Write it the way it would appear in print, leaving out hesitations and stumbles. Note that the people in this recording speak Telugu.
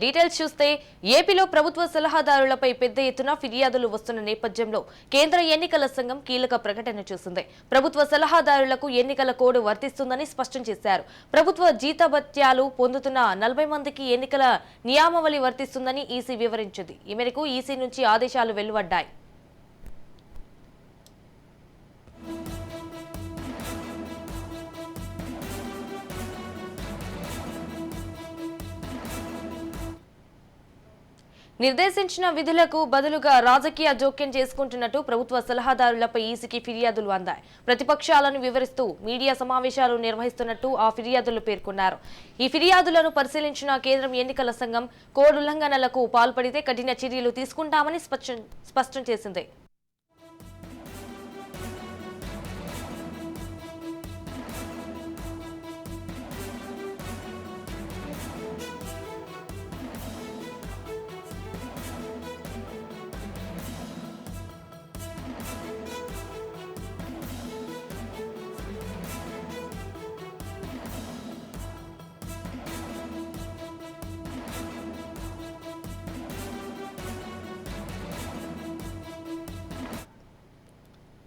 డీటెయిల్స్ చూస్తే ఏపీలో ప్రభుత్వ సలహాదారులపై పెద్ద ఎత్తున ఫిర్యాదులు వస్తున్న నేపథ్యంలో కేంద్ర ఎన్నికల సంఘం కీలక ప్రకటన చేసింది. ప్రభుత్వ సలహాదారులకు ఎన్నికల కోడ్ వర్తిస్తుందని స్పష్టం చేశారు. ప్రభుత్వ జీతభత్యాలు పొందుతున్న 40 మందికి ఎన్నికల నియామావళి వర్తిస్తుందని ఈసీ వివరించింది. ఈ మేరకు ఈసీ నుంచి ఆదేశాలు వెలువడ్డాయి. నిర్దేశించిన విధులకు బదులుగా రాజకీయ జోక్యం చేసుకుంటున్నట్టు ప్రభుత్వ సలహాదారులపై ఈసీకి ఫిర్యాదులు అందాయి. ప్రతిపక్షాలను వివరిస్తూ మీడియా సమావేశాలు నిర్వహిస్తున్నట్టు ఆ ఫిర్యాదులు పేర్కొన్నారు. ఈ ఫిర్యాదులను పరిశీలించిన కేంద్రం ఎన్నికల సంఘం కోడ్ ఉల్లంఘనలకు పాల్పడితే కఠిన చర్యలు తీసుకుంటామని స్పష్టం చేసింది.